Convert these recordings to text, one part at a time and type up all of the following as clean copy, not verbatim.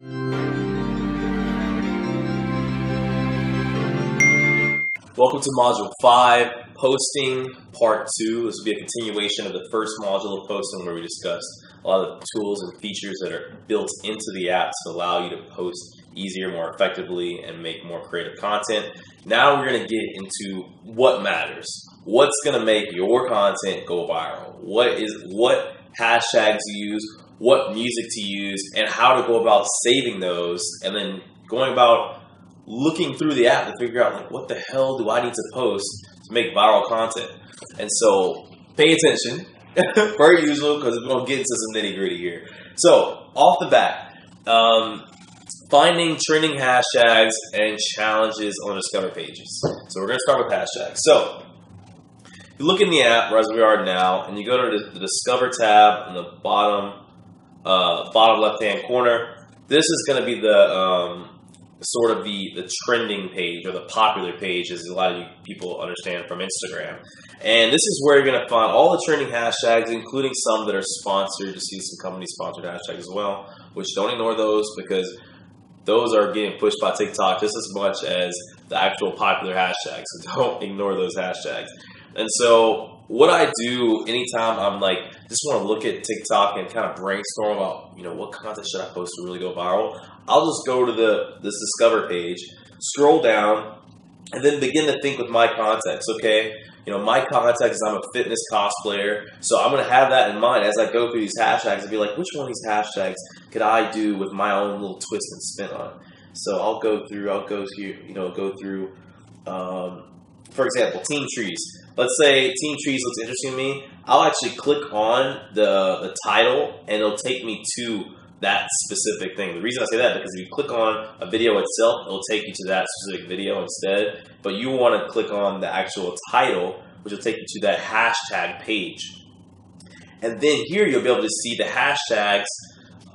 Welcome to Module 5, Posting Part 2. This will be a continuation of the first module of posting where we discussed a lot of the tools and features that are built into the app to allow you to post easier, more effectively, and make more creative content. Now we're going to get into what matters. What's going to make your content go viral? What hashtags to use, what music to use, and how to go about saving those, and then going about looking through the app to figure out, like, what the hell do I need to post to make viral content? And so pay attention, per usual, because we're going to get into some nitty gritty here. So off the bat, finding trending hashtags and challenges on Discover pages. So we're going to start with hashtags. So you look in the app, as we are now, and you go to the Discover tab in the bottom left-hand corner. This is going to be the sort of the trending page, or the popular page, as a lot of you people understand from Instagram. And this is where you're going to find all the trending hashtags, including some that are sponsored. You see some company-sponsored hashtags as well, which don't ignore those, because those are getting pushed by TikTok just as much as the actual popular hashtags. So don't ignore those hashtags. And so what I do anytime I'm like, just want to look at TikTok and kind of brainstorm about, what content should I post to really go viral, I'll just go to this Discover page, scroll down, and then begin to think with my context. Okay, my context is I'm a fitness cosplayer, so I'm going to have that in mind as I go through these hashtags and be like, which one of these hashtags could I do with my own little twist and spin on it? So I'll go through, for example, Team Trees. Let's say Team Trees looks interesting to me. I'll actually click on the title, and it'll take me to that specific thing. The reason I say that is because if you click on a video itself, it'll take you to that specific video instead. But you want to click on the actual title, which will take you to that hashtag page. And then here you'll be able to see the hashtags,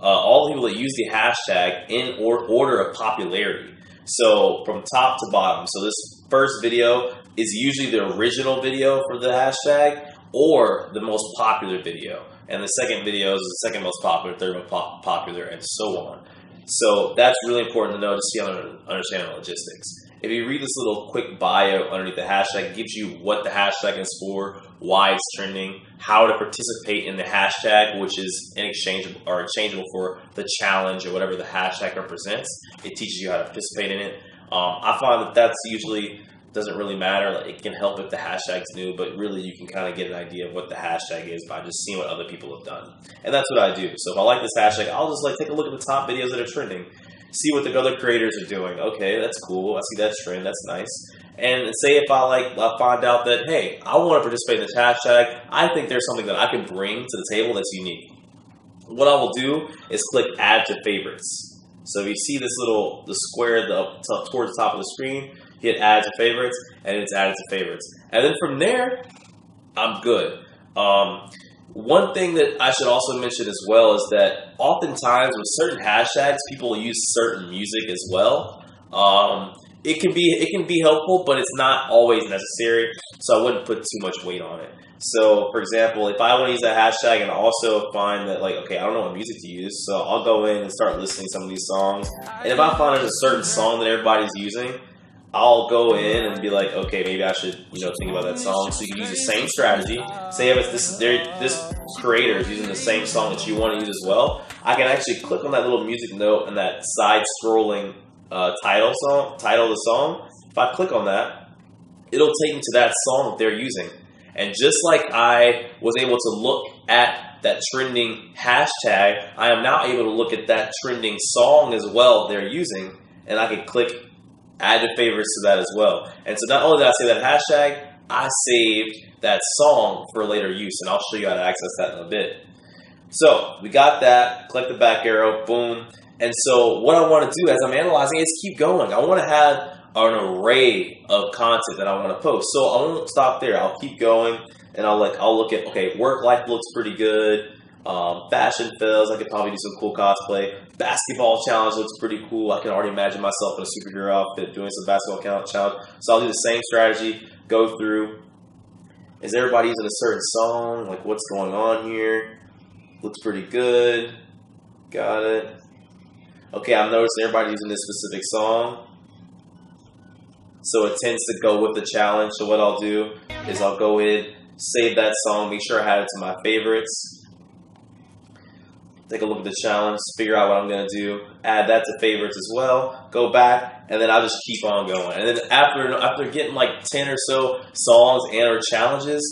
all the people that use the hashtag in order of popularity. So from top to bottom. So this first video is usually the original video for the hashtag, or the most popular video. And the second video is the second most popular, third most popular, and so on. So that's really important to know to see how to understand the logistics. If you read this little quick bio underneath the hashtag, it gives you what the hashtag is for, why it's trending, how to participate in the hashtag, which is exchangeable for the challenge or whatever the hashtag represents. It teaches you how to participate in it. I find that's usually doesn't really matter. Like, it can help if the hashtag's new, but really you can kind of get an idea of what the hashtag is by just seeing what other people have done. And that's what I do. So if I like this hashtag, I'll just take a look at the top videos that are trending, see what the other creators are doing. Okay, that's cool. I see that trend. That's nice. And say if I find out that, hey, I want to participate in this hashtag, I think there's something that I can bring to the table that's unique. What I will do is click Add to Favorites. So if you see this the square towards the top of the screen, hit Add to Favorites, and it's added to Favorites. And then from there, I'm good. One thing that I should also mention as well is that oftentimes with certain hashtags, people use certain music as well. It can be helpful, but it's not always necessary, so I wouldn't put too much weight on it. So, for example, if I want to use that hashtag and also find that, okay, I don't know what music to use, so I'll go in and start listening to some of these songs. And if I find there's a certain song that everybody's using, I'll go in and be like, okay, maybe I should, think about that song. So you can use the same strategy. Say if it's this creator is using the same song that you want to use as well, I can actually click on that little music note and that side scrolling title of the song. If I click on that, it'll take me to that song that they're using. And just like I was able to look at that trending hashtag, I am now able to look at that trending song as well they're using, and I can click Add to Favorites to that as well. And so not only did I save that hashtag, I saved that song for later use, and I'll show you how to access that in a bit. So we got that, click the back arrow, boom. And so what I want to do as I'm analyzing is keep going. I want to have an array of content that I want to post. So I won't stop there. I'll keep going, and I'll look at, okay, work life looks pretty good. Fashion fails, I could probably do some cool cosplay. Basketball challenge looks pretty cool. I can already imagine myself in a superhero outfit doing some basketball challenge. So I'll do the same strategy, go through. Is everybody using a certain song? Like, what's going on here? Looks pretty good. Got it. okay, I'm noticing everybody using this specific song, so it tends to go with the challenge. So what I'll do is I'll go in, save that song, make sure I have it to my favorites, take a look at the challenge, figure out what I'm going to do, add that to favorites as well, go back, and then I'll just keep on going. And then after getting like 10 or so songs and or challenges,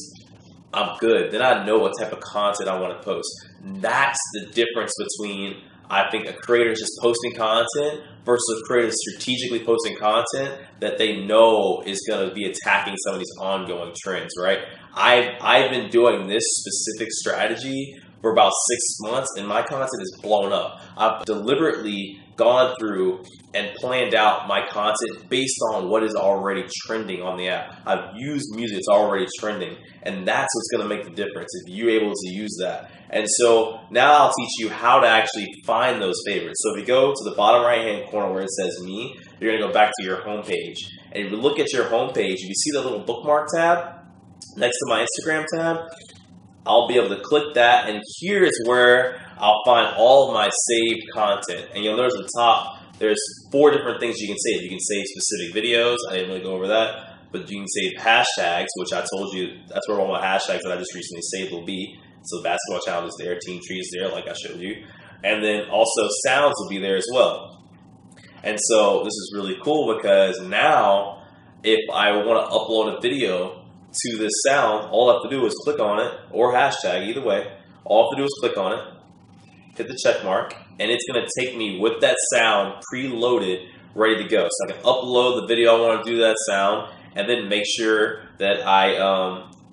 I'm good. Then I know what type of content I want to post. That's the difference between, I think, a creator just posting content versus a creator strategically posting content that they know is going to be attacking some of these ongoing trends, right? I've been doing this specific strategy for about 6 months, and my content is blown up. I've deliberately gone through and planned out my content based on what is already trending on the app. I've used music that's already trending, and that's what's going to make the difference if you're able to use that. And so now I'll teach you how to actually find those favorites. So if you go to the bottom right-hand corner where it says Me, you're going to go back to your home page. And if you look at your home page, if you see the little bookmark tab next to my Instagram tab, I'll be able to click that, and here's where I'll find all of my saved content. And you'll notice at the top, there's 4 different things you can save. You can save specific videos. I didn't really go over that. But you can save hashtags, which I told you, that's where all my hashtags that I just recently saved will be. So the basketball challenge is there, Team Tree is there, like I showed you. And then also sounds will be there as well. And so this is really cool because now if I want to upload a video to this sound, all I have to do is click on it, or hashtag, either way. All I have to do is click on it, hit the check mark, and it's going to take me with that sound preloaded, ready to go. So I can upload the video I want to do that sound, and then make sure that I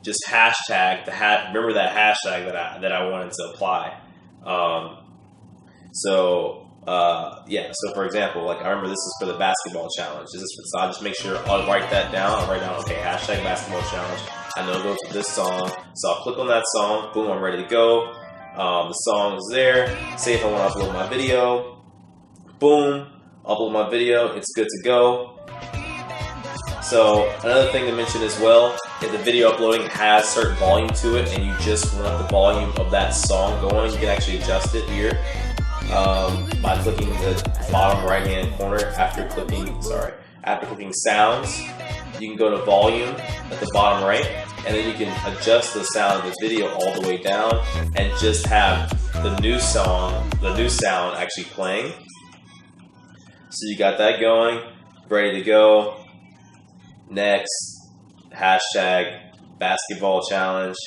just hashtag remember that hashtag that I wanted to apply. Yeah, so for example, like I remember this is for the basketball challenge. So I'll just make sure I'll write that down. I'll write down, okay, hashtag basketball challenge. I know it goes with this song. So I'll click on that song. Boom, I'm ready to go. The song is there. Say if I want to upload my video. Boom, upload my video. It's good to go. So another thing to mention as well, if the video uploading has certain volume to it and you just want the volume of that song going, you can actually adjust it here. By clicking the bottom right hand corner after clicking sounds, you can go to volume at the bottom right, and then you can adjust the sound of the video all the way down and just have the new sound actually playing. So you got that going, ready to go. Next, hashtag basketball challenge.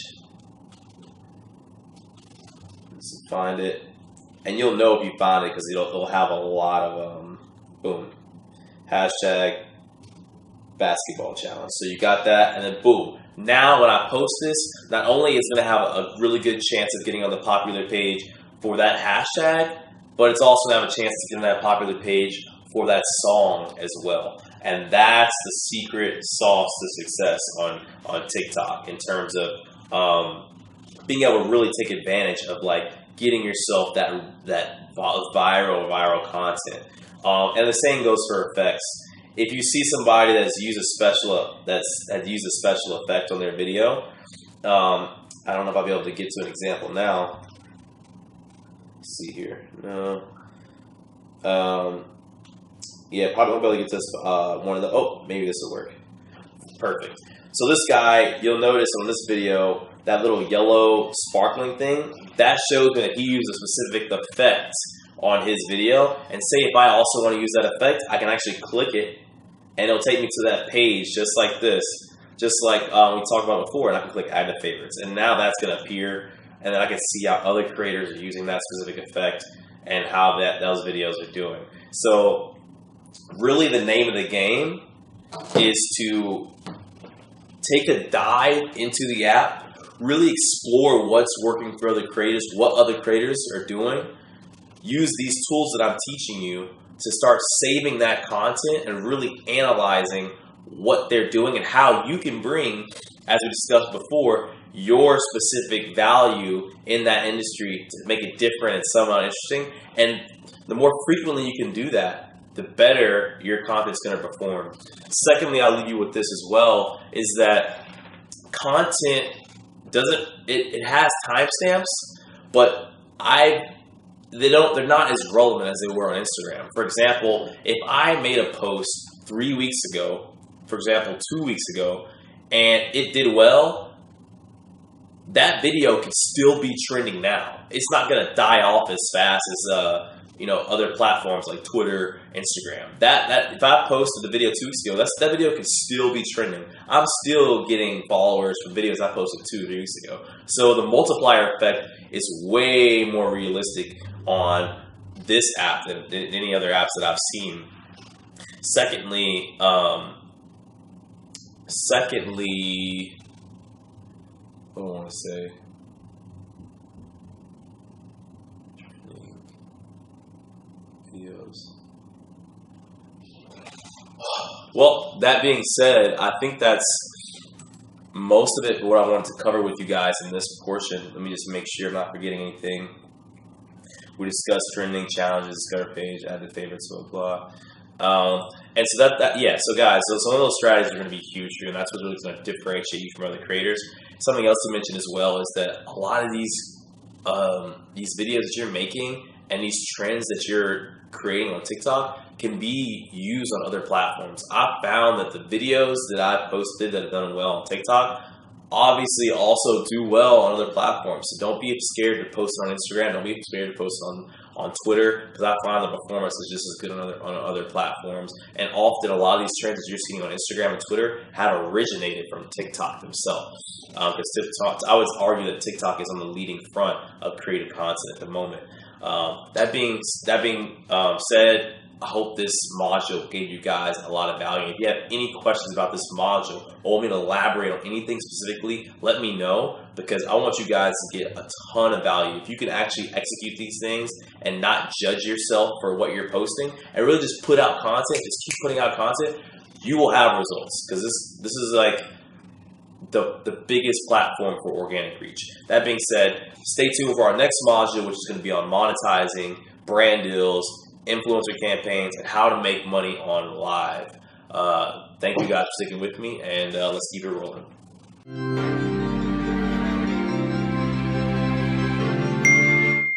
Let's find it. And you'll know if you find it because it'll have a lot of, boom, hashtag basketball challenge. So you got that, and then boom. Now when I post this, not only is it going to have a really good chance of getting on the popular page for that hashtag, but it's also going to have a chance to get on that popular page for that song as well. And that's the secret sauce to success on TikTok in terms of being able to really take advantage of like getting yourself that viral content. And the same goes for effects. If you see somebody that's used a special effect on their video, I don't know if I'll be able to get to an example now. Let's see here. No. Yeah, probably won't be able to get this one of the. Oh, maybe this will work. Perfect. So this guy, you'll notice on this video, that little yellow sparkling thing, that shows that he used a specific effect on his video. And say if I also want to use that effect, I can actually click it, and it'll take me to that page just like this, just like we talked about before, and I can click add to favorites. And now that's going to appear, and then I can see how other creators are using that specific effect and how those videos are doing. So really the name of the game is to take a dive into the app, really explore what's working for other creators, what other creators are doing. Use these tools that I'm teaching you to start saving that content and really analyzing what they're doing and how you can bring, as we discussed before, your specific value in that industry to make it different and somewhat interesting. And the more frequently you can do that, the better your content's going to perform. Secondly, I'll leave you with this as well, is that content it has timestamps, but I've they're not as relevant as they were on Instagram. For example, if I made a post 3 weeks ago, for example, 2 weeks ago, and it did well, that video can still be trending now. It's not going to die off as fast as other platforms like Twitter, Instagram. That if I posted the video 2 weeks ago, that video can still be trending. I'm still getting followers from videos I posted 2 or 3 weeks ago. So the multiplier effect is way more realistic on this app than any other apps that I've seen. Secondly, what do I want to say? Videos. Well, that being said, I think that's most of it. What I wanted to cover with you guys in this portion. Let me just make sure I'm not forgetting anything. We discussed trending challenges, discover page, add to favorites, blah blah. And so so guys, so some of those strategies are going to be huge for you, and that's what's really going to differentiate you from other creators. Something else to mention as well is that a lot of these videos that you're making and these trends that you're creating on TikTok can be used on other platforms. I found that the videos that I've posted that have done well on TikTok obviously also do well on other platforms. So don't be scared to post on Instagram. Don't be scared to post on Twitter, because I find the performance is just as good on other platforms. And often a lot of these trends that you're seeing on Instagram and Twitter have originated from TikTok themselves. Because TikTok, I would argue that TikTok is on the leading front of creative content at the moment. That being said, I hope this module gave you guys a lot of value. If you have any questions about this module or want me to elaborate on anything specifically, let me know, because I want you guys to get a ton of value. If you can actually execute these things and not judge yourself for what you're posting and really just put out content, just keep putting out content, you will have results, because this is like the biggest platform for organic reach. That being said, stay tuned for our next module, which is going to be on monetizing, brand deals, influencer campaigns, and how to make money on live. Thank you guys for sticking with me, and let's keep it rolling.